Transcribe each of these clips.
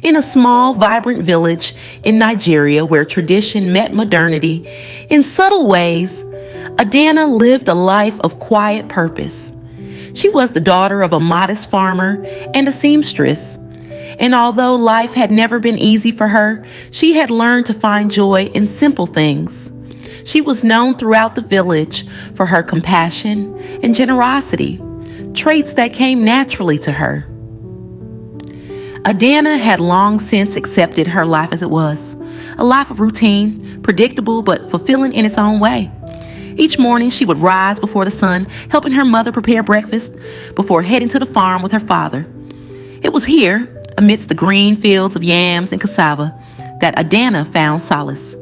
In a small, vibrant village in Nigeria where tradition met modernity, in subtle ways, Adana lived a life of quiet purpose. She was the daughter of a modest farmer and a seamstress, and although life had never been easy for her, she had learned to find joy in simple things. She was known throughout the village for her compassion and generosity, traits that came naturally to her. Adana had long since accepted her life as it was, a life of routine, predictable but fulfilling in its own way. Each morning she would rise before the sun, helping her mother prepare breakfast before heading to the farm with her father. It was here, amidst the green fields of yams and cassava, that Adana found solace.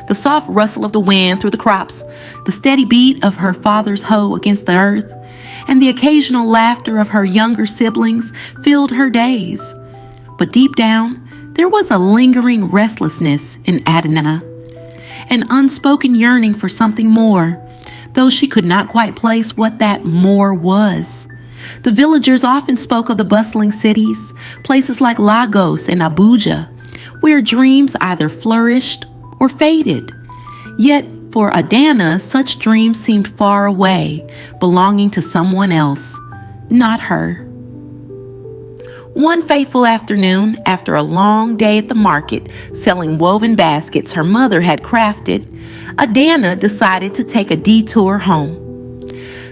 The soft rustle of the wind through the crops, the steady beat of her father's hoe against the earth, and the occasional laughter of her younger siblings filled her days. But deep down, there was a lingering restlessness in Adana, an unspoken yearning for something more, though she could not quite place what that more was. The villagers often spoke of the bustling cities, places like Lagos and Abuja, where dreams either flourished or faded. Yet, for Adana, such dreams seemed far away, belonging to someone else, not her. One fateful afternoon, after a long day at the market selling woven baskets her mother had crafted, Adana decided to take a detour home.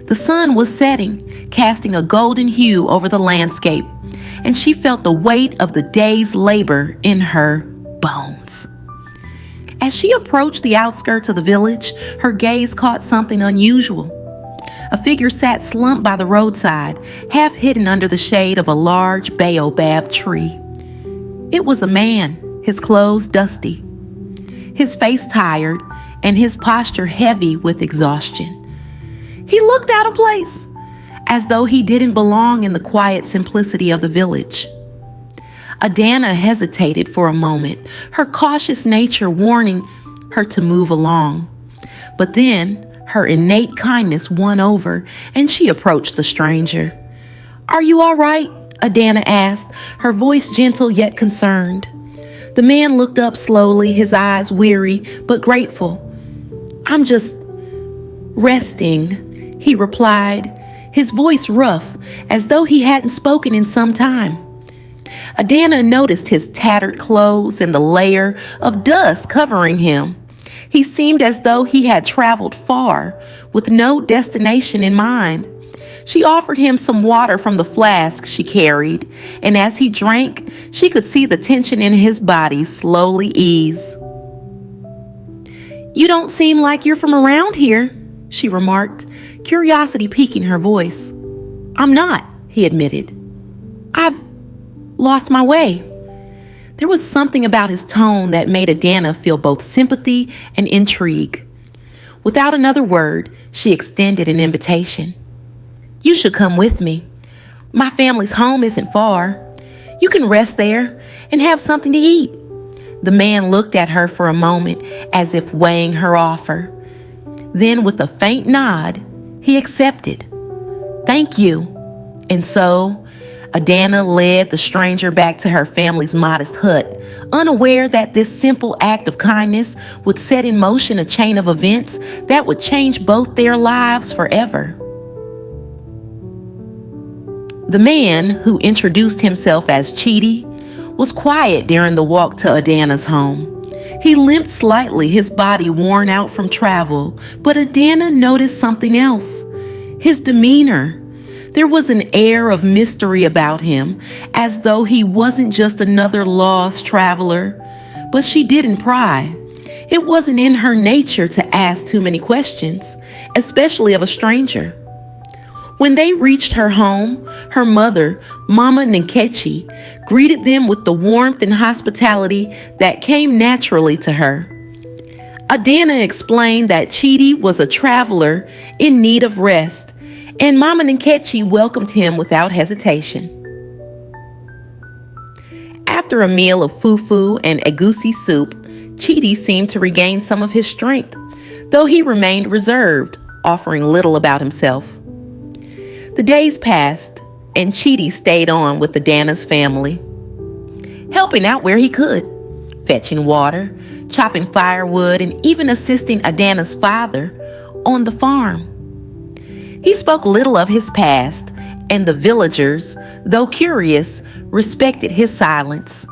The sun was setting, casting a golden hue over the landscape, and she felt the weight of the day's labor in her bones. As she approached the outskirts of the village, her gaze caught something unusual. A figure sat slumped by the roadside, half hidden under the shade of a large baobab tree. It was a man, his clothes dusty, his face tired, and his posture heavy with exhaustion. He looked out of place, as though he didn't belong in the quiet simplicity of the village. Adana hesitated for a moment, her cautious nature warning her to move along. But then, her innate kindness won over, and she approached the stranger. "Are you all right?" Adana asked, her voice gentle yet concerned. The man looked up slowly, his eyes weary but grateful. "I'm just resting," he replied, his voice rough, as though he hadn't spoken in some time. Adana noticed his tattered clothes and the layer of dust covering him. He seemed as though he had traveled far, with no destination in mind. She offered him some water from the flask she carried, and as he drank, she could see the tension in his body slowly ease. "You don't seem like you're from around here," she remarked, curiosity piquing her voice. "I'm not," he admitted. "I've lost my way." There was something about his tone that made Adana feel both sympathy and intrigue. Without another word, she extended an invitation. "You should come with me. My family's home isn't far. You can rest there and have something to eat." The man looked at her for a moment as if weighing her offer. Then, with a faint nod, he accepted. "Thank you." And so, Adana led the stranger back to her family's modest hut, unaware that this simple act of kindness would set in motion a chain of events that would change both their lives forever. The man, who introduced himself as Chidi, was quiet during the walk to Adana's home. He limped slightly, his body worn out from travel, but Adana noticed something else: his demeanor. There was an air of mystery about him, as though he wasn't just another lost traveler. But she didn't pry. It wasn't in her nature to ask too many questions, especially of a stranger. When they reached her home, her mother, Mama Nkechi, greeted them with the warmth and hospitality that came naturally to her. Adana explained that Chidi was a traveler in need of rest, and Mama Nkechi welcomed him without hesitation. After a meal of fufu and egusi soup, Chidi seemed to regain some of his strength, though he remained reserved, offering little about himself. The days passed, and Chidi stayed on with Adana's family. helping out where he could, fetching water, chopping firewood, and even assisting Adana's father on the farm. He spoke little of his past, and the villagers, though curious, respected his silence.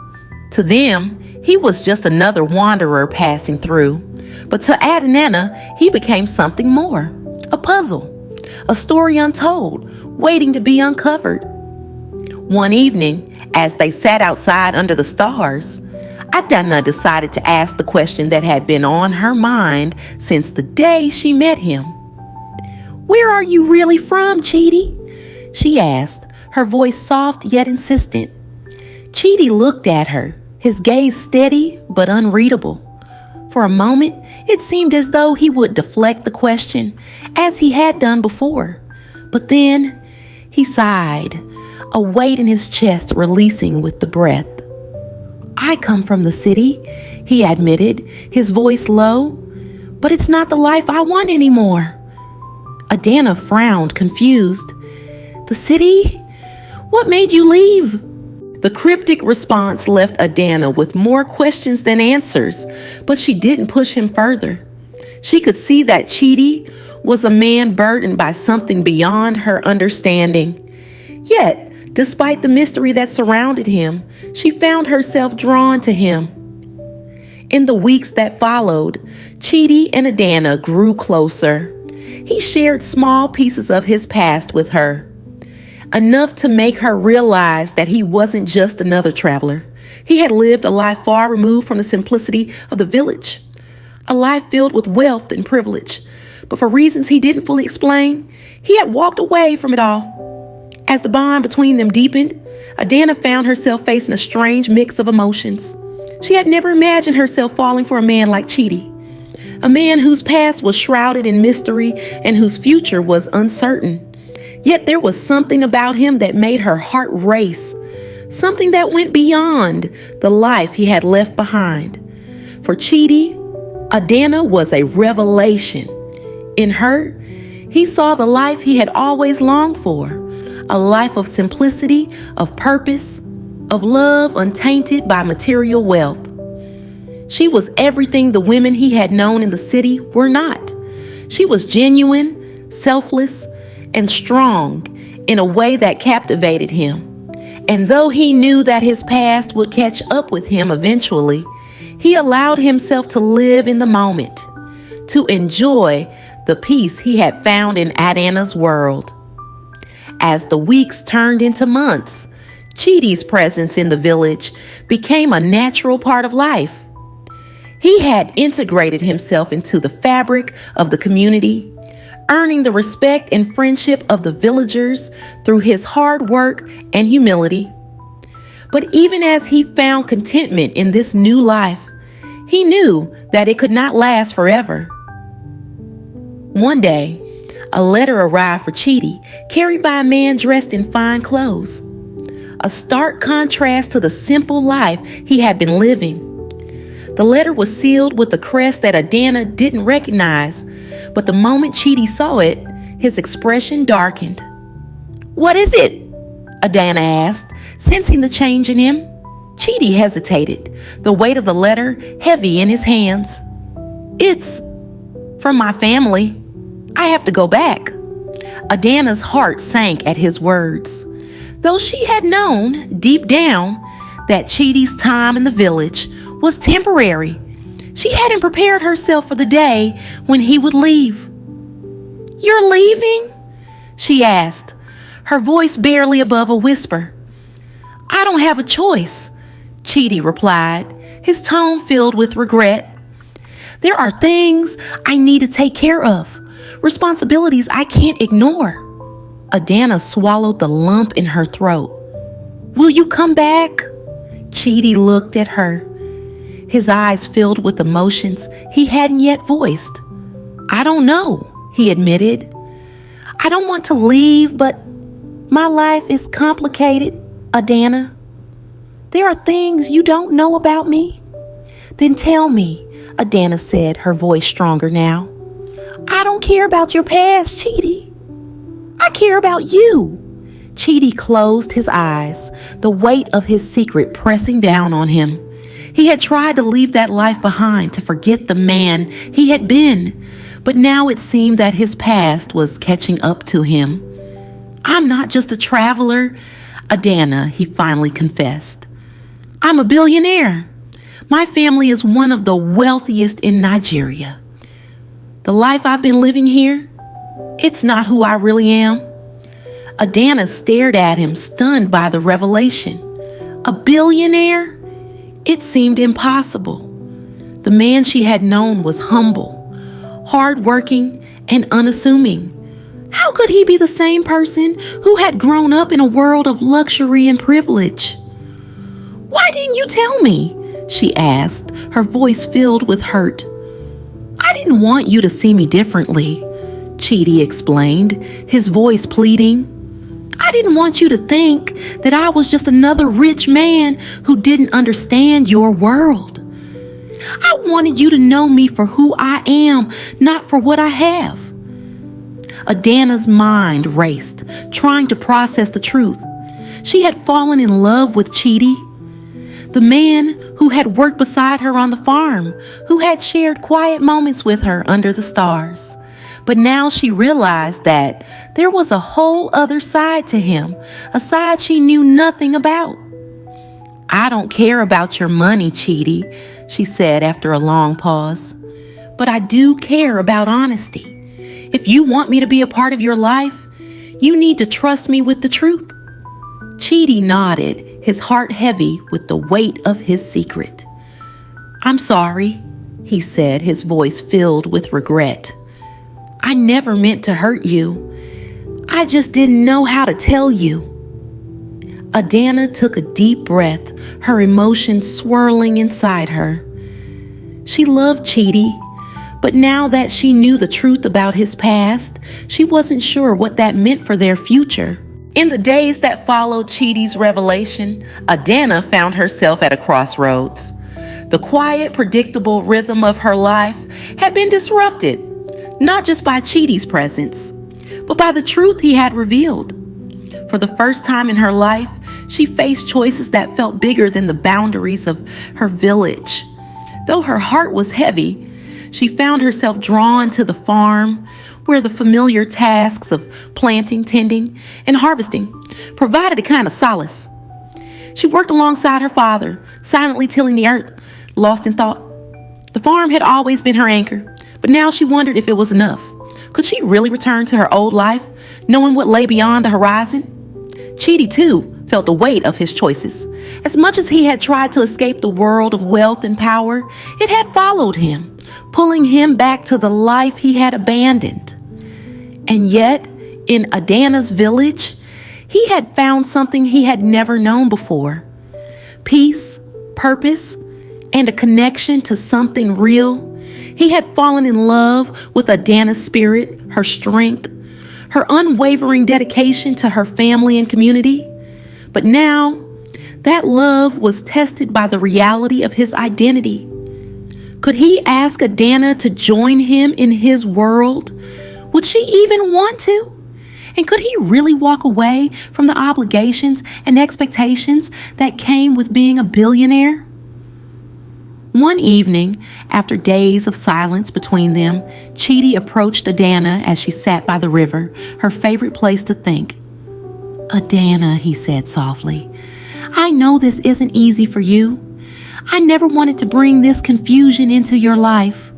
To them, he was just another wanderer passing through. But to Adana, he became something more, a puzzle, a story untold, waiting to be uncovered. One evening, as they sat outside under the stars, Adana decided to ask the question that had been on her mind since the day she met him. "Where are you really from, Chidi?" she asked, her voice soft yet insistent. Chidi looked at her, his gaze steady but unreadable. For a moment, it seemed as though he would deflect the question, as he had done before. But then, he sighed, a weight in his chest releasing with the breath. "I come from the city," he admitted, his voice low, "but it's not the life I want anymore." Adana frowned, confused. "The city? What made you leave?" The cryptic response left Adana with more questions than answers, but she didn't push him further. She could see that Chidi was a man burdened by something beyond her understanding. Yet, despite the mystery that surrounded him, she found herself drawn to him. In the weeks that followed, Chidi and Adana grew closer. He shared small pieces of his past with her, enough to make her realize that he wasn't just another traveler. He had lived a life far removed from the simplicity of the village, a life filled with wealth and privilege. But for reasons he didn't fully explain, he had walked away from it all. As the bond between them deepened, Adana found herself facing a strange mix of emotions. She had never imagined herself falling for a man like Chidi, a man whose past was shrouded in mystery and whose future was uncertain. Yet there was something about him that made her heart race, something that went beyond the life he had left behind. For Chidi, Adana was a revelation. In her, he saw the life he had always longed for, a life of simplicity, of purpose, of love untainted by material wealth. She was everything the women he had known in the city were not. She was genuine, selfless, and strong in a way that captivated him. And though he knew that his past would catch up with him eventually, he allowed himself to live in the moment, to enjoy the peace he had found in Adana's world. As the weeks turned into months, Chidi's presence in the village became a natural part of life. He had integrated himself into the fabric of the community, earning the respect and friendship of the villagers through his hard work and humility. But even as he found contentment in this new life, he knew that it could not last forever. One day, a letter arrived for Chidi, carried by a man dressed in fine clothes, a stark contrast to the simple life he had been living. The letter was sealed with a crest that Adana didn't recognize, but the moment Chidi saw it, his expression darkened. "What is it?" Adana asked, sensing the change in him. Chidi hesitated, the weight of the letter heavy in his hands. "It's from my family. I have to go back." Adana's heart sank at his words. Though she had known, deep down, that Chidi's time in the village was temporary, she hadn't prepared herself for the day when he would leave. "You're leaving?" she asked, her voice barely above a whisper. "I don't have a choice," Chidi replied, his tone filled with regret. "There are things I need to take care of, responsibilities I can't ignore." Adana swallowed the lump in her throat. "Will you come back?" Chidi looked at her, his eyes filled with emotions he hadn't yet voiced. "I don't know," he admitted. "I don't want to leave, but my life is complicated, Adana. There are things you don't know about me." "Then tell me," Adana said, her voice stronger now. "I don't care about your past, Chidi. I care about you." Chidi closed his eyes, the weight of his secret pressing down on him. He had tried to leave that life behind to forget the man he had been, but now it seemed that his past was catching up to him. "I'm not just a traveler, Adana," he finally confessed. "I'm a billionaire. My family is one of the wealthiest in Nigeria. The life I've been living here, it's not who I really am." Adana stared at him, stunned by the revelation. A billionaire? It seemed impossible. The man she had known was humble, hardworking, and unassuming. How could he be the same person who had grown up in a world of luxury and privilege? "Why didn't you tell me?" she asked, her voice filled with hurt. "I didn't want you to see me differently," Chidi explained, his voice pleading. "I didn't want you to think that I was just another rich man who didn't understand your world. I wanted you to know me for who I am, not for what I have." Adana's mind raced, trying to process the truth. She had fallen in love with Chidi, the man who had worked beside her on the farm, who had shared quiet moments with her under the stars. But now she realized that there was a whole other side to him, a side she knew nothing about. "I don't care about your money, Chidi," she said after a long pause. "But I do care about honesty. If you want me to be a part of your life, you need to trust me with the truth." Chidi nodded, his heart heavy with the weight of his secret. "I'm sorry," he said, his voice filled with regret. "I never meant to hurt you. I just didn't know how to tell you." Adana took a deep breath, her emotions swirling inside her. She loved Chidi, but now that she knew the truth about his past, she wasn't sure what that meant for their future. In the days that followed Chidi's revelation, Adana found herself at a crossroads. The quiet, predictable rhythm of her life had been disrupted, not just by Chidi's presence, but by the truth he had revealed. For the first time in her life, she faced choices that felt bigger than the boundaries of her village. Though her heart was heavy, she found herself drawn to the farm, where the familiar tasks of planting, tending, and harvesting provided a kind of solace. She worked alongside her father, silently tilling the earth, lost in thought. The farm had always been her anchor, but now she wondered if it was enough. Could she really return to her old life, knowing what lay beyond the horizon? Chidi, too, felt the weight of his choices. As much as he had tried to escape the world of wealth and power, it had followed him, pulling him back to the life he had abandoned. And yet, in Adana's village, he had found something he had never known before. Peace, purpose, and a connection to something real. He had fallen in love with Adana's spirit, her strength, her unwavering dedication to her family and community. But now, that love was tested by the reality of his identity. Could he ask Adana to join him in his world? Would she even want to? And could he really walk away from the obligations and expectations that came with being a billionaire? One evening, after days of silence between them, Chidi approached Adana as she sat by the river, her favorite place to think. "Adana," he said softly, "I know this isn't easy for you. I never wanted to bring this confusion into your life."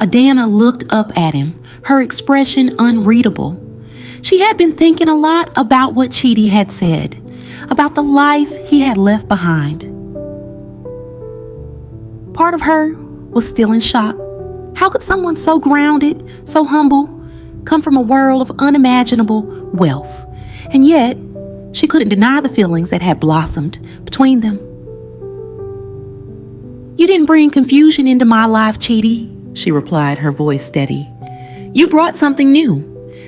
Adana looked up at him, her expression unreadable. She had been thinking a lot about what Chidi had said, about the life he had left behind. Part of her was still in shock. How could someone so grounded, so humble, come from a world of unimaginable wealth? And yet, she couldn't deny the feelings that had blossomed between them. "You didn't bring confusion into my life, Chidi," she replied, her voice steady. "You brought something new,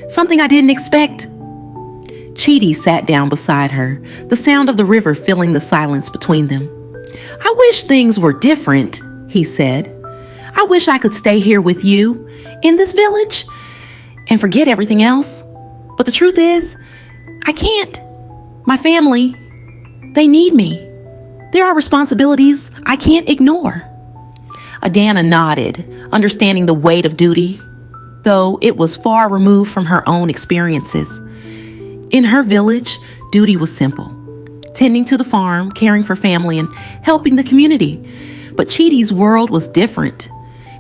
something I didn't expect." Chidi sat down beside her, the sound of the river filling the silence between them. "I wish things were different," he said. "I wish I could stay here with you, in this village, and forget everything else. But the truth is, I can't. My family, they need me. There are responsibilities I can't ignore. Adana nodded, understanding the weight of duty, though it was far removed from her own experiences. In her village, duty was simple: tending to the farm, caring for family, and helping the community. But Chidi's world was different.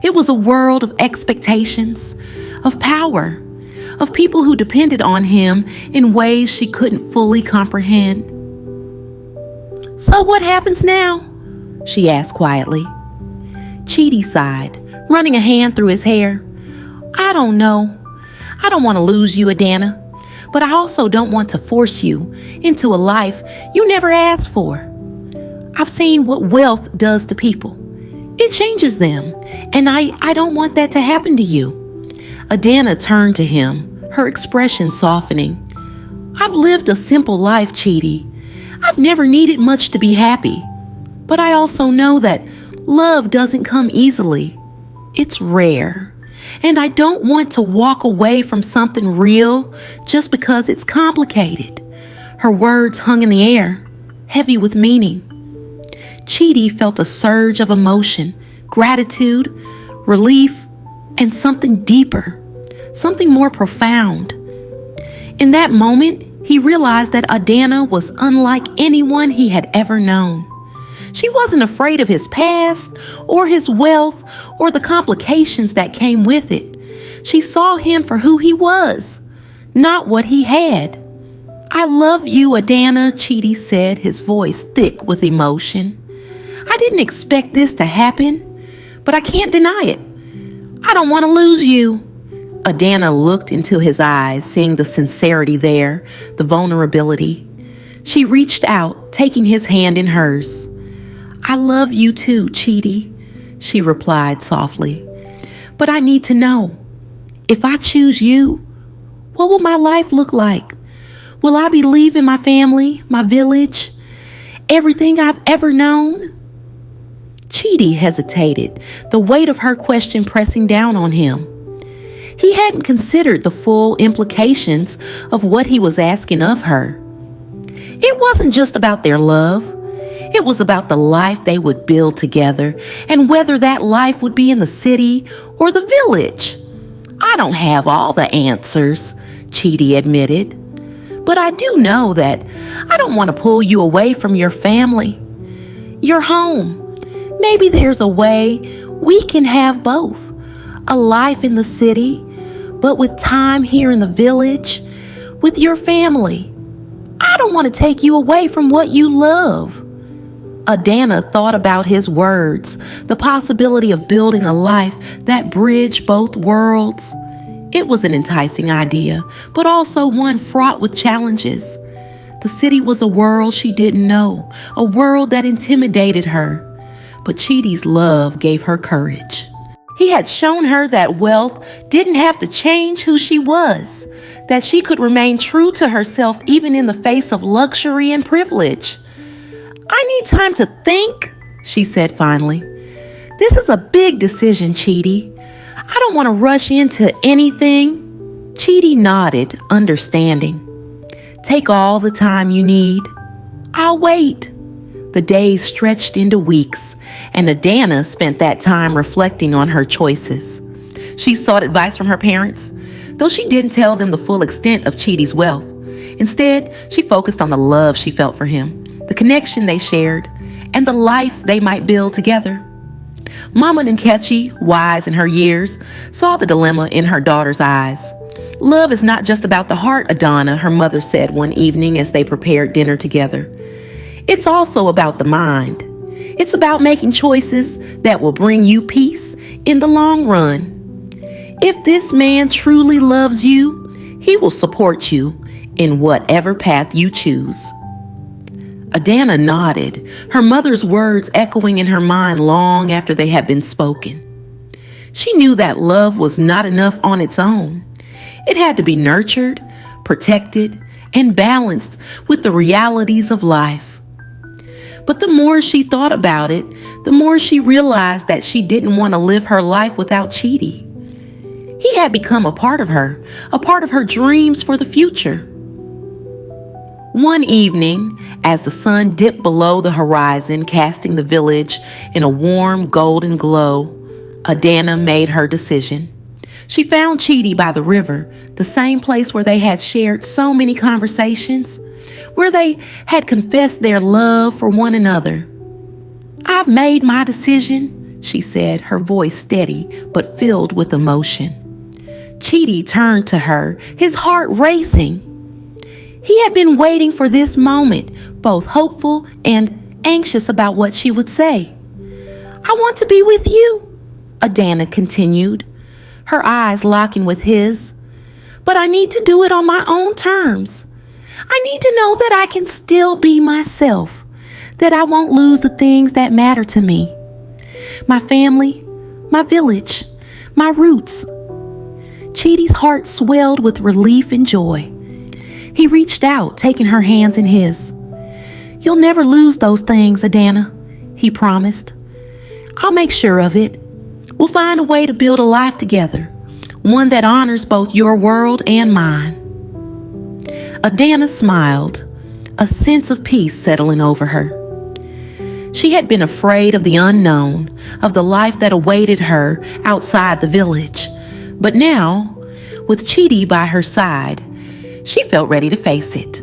It was a world of expectations, of power, of people who depended on him in ways she couldn't fully comprehend. "So what happens now?" she asked quietly. Chidi sighed, running a hand through his hair. "I don't know. I don't want to lose you, Adana, but I also don't want to force you into a life you never asked for. I've seen what wealth does to people. It changes them, and I don't want that to happen to you." Adana turned to him, her expression softening. "I've lived a simple life, Chidi. I've never needed much to be happy. But I also know that love doesn't come easily. It's rare. And I don't want to walk away from something real just because it's complicated." Her words hung in the air, heavy with meaning. Chidi felt a surge of emotion, gratitude, relief, and something deeper, something more profound. In that moment, he realized that Adana was unlike anyone he had ever known. She wasn't afraid of his past or his wealth or the complications that came with it. She saw him for who he was, not what he had. "I love you, Adana," Chidi said, his voice thick with emotion. "I didn't expect this to happen, but I can't deny it. I don't want to lose you." Adana looked into his eyes, seeing the sincerity there, the vulnerability. She reached out, taking his hand in hers. "I love you too, Chidi," she replied softly. "But I need to know, if I choose you, what will my life look like? Will I be leaving my family, my village, everything I've ever known?" Chidi hesitated, the weight of her question pressing down on him. He hadn't considered the full implications of what he was asking of her. It wasn't just about their love. It was about the life they would build together and whether that life would be in the city or the village. "I don't have all the answers," Chidi admitted. "But I do know that I don't want to pull you away from your family, your home. Maybe there's a way we can have both. A life in the city, but with time here in the village, with your family. I don't want to take you away from what you love." Adana thought about his words, the possibility of building a life that bridged both worlds. It was an enticing idea, but also one fraught with challenges. The city was a world she didn't know, a world that intimidated her. But Chidi's love gave her courage. He had shown her that wealth didn't have to change who she was, that she could remain true to herself even in the face of luxury and privilege. "I need time to think," she said finally. "This is a big decision, Chidi. I don't want to rush into anything." Chidi nodded, understanding. "Take all the time you need. I'll wait." The days stretched into weeks, and Adana spent that time reflecting on her choices. She sought advice from her parents, though she didn't tell them the full extent of Chidi's wealth. Instead, she focused on the love she felt for him, the connection they shared, and the life they might build together. Mama Nkechi, wise in her years, saw the dilemma in her daughter's eyes. "Love is not just about the heart, Adana," her mother said one evening as they prepared dinner together. "It's also about the mind. It's about making choices that will bring you peace in the long run. If this man truly loves you, he will support you in whatever path you choose." Adana nodded, her mother's words echoing in her mind long after they had been spoken. She knew that love was not enough on its own. It had to be nurtured, protected, and balanced with the realities of life. But the more she thought about it, the more she realized that she didn't want to live her life without Chidi. He had become a part of her dreams for the future. One evening, as the sun dipped below the horizon, casting the village in a warm golden glow, Adana made her decision. She found Chidi by the river, the same place where they had shared so many conversations, where they had confessed their love for one another. "I've made my decision," she said, her voice steady but filled with emotion. Chidi turned to her, his heart racing. He had been waiting for this moment, both hopeful and anxious about what she would say. "I want to be with you," Adana continued, her eyes locking with his. "But I need to do it on my own terms. I need to know that I can still be myself, that I won't lose the things that matter to me. My family, my village, my roots." Chidi's heart swelled with relief and joy. He reached out, taking her hands in his. "You'll never lose those things, Adana," he promised. "I'll make sure of it. We'll find a way to build a life together, one that honors both your world and mine." Adana smiled, a sense of peace settling over her. She had been afraid of the unknown, of the life that awaited her outside the village. But now, with Chidi by her side, she felt ready to face it.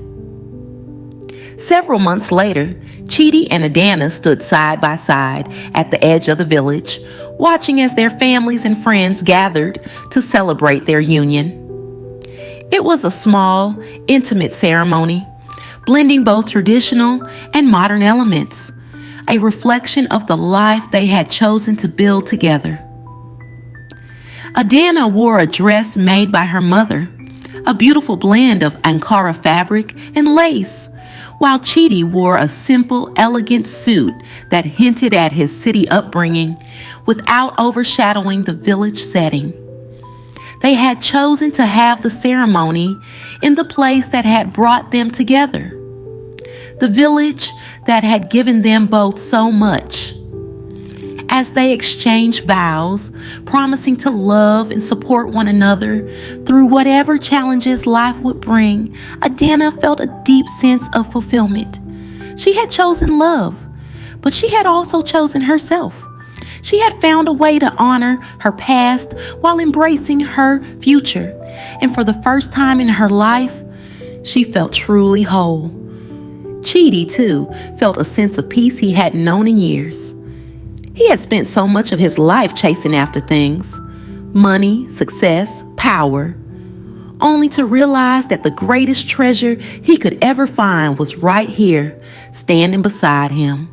Several months later, Chidi and Adana stood side by side at the edge of the village, watching as their families and friends gathered to celebrate their union. It was a small, intimate ceremony, blending both traditional and modern elements, a reflection of the life they had chosen to build together. Adana wore a dress made by her mother, a beautiful blend of Ankara fabric and lace, while Chidi wore a simple, elegant suit that hinted at his city upbringing without overshadowing the village setting. They had chosen to have the ceremony in the place that had brought them together, the village that had given them both so much. As they exchanged vows, promising to love and support one another through whatever challenges life would bring, Adana felt a deep sense of fulfillment. She had chosen love, but she had also chosen herself. She had found a way to honor her past while embracing her future, and for the first time in her life, she felt truly whole. Chidi, too, felt a sense of peace he hadn't known in years. He had spent so much of his life chasing after things, money, success, power, only to realize that the greatest treasure he could ever find was right here, standing beside him.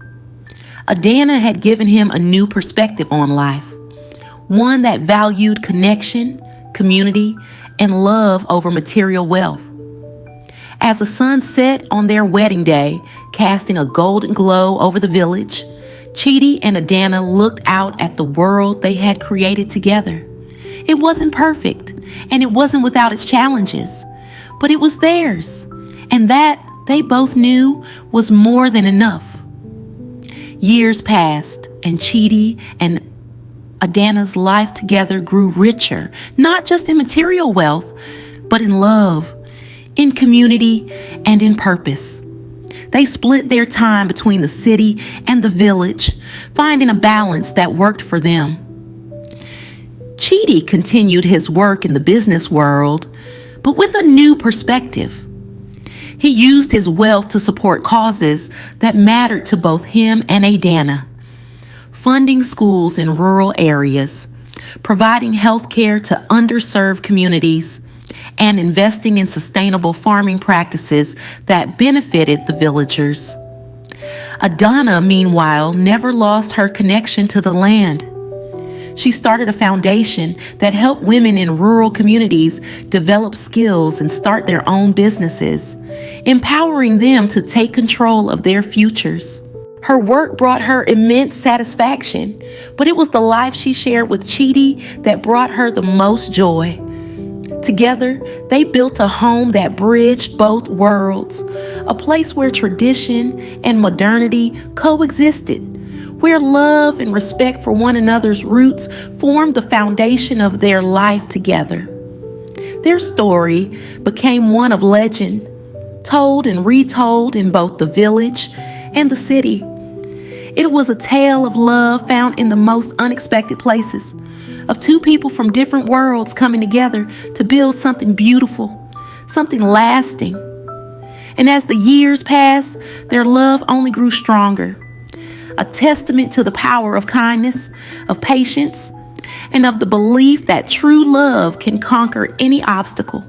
Adana had given him a new perspective on life, one that valued connection, community, and love over material wealth. As the sun set on their wedding day, casting a golden glow over the village, Chidi and Adana looked out at the world they had created together. It wasn't perfect, and it wasn't without its challenges, but it was theirs, and that, they both knew, was more than enough. Years passed, and Chidi and Adana's life together grew richer, not just in material wealth, but in love, in community, and in purpose. They split their time between the city and the village, finding a balance that worked for them. Chidi continued his work in the business world, but with a new perspective. He used his wealth to support causes that mattered to both him and Adana, funding schools in rural areas, providing health care to underserved communities, and investing in sustainable farming practices that benefited the villagers. Adana, meanwhile, never lost her connection to the land. She started a foundation that helped women in rural communities develop skills and start their own businesses, empowering them to take control of their futures. Her work brought her immense satisfaction, but it was the life she shared with Chidi that brought her the most joy. Together, they built a home that bridged both worlds, a place where tradition and modernity coexisted, where love and respect for one another's roots formed the foundation of their life together. Their story became one of legend, told and retold in both the village and the city. It was a tale of love found in the most unexpected places, of two people from different worlds coming together to build something beautiful, something lasting. And as the years passed, their love only grew stronger, a testament to the power of kindness, of patience, and of the belief that true love can conquer any obstacle.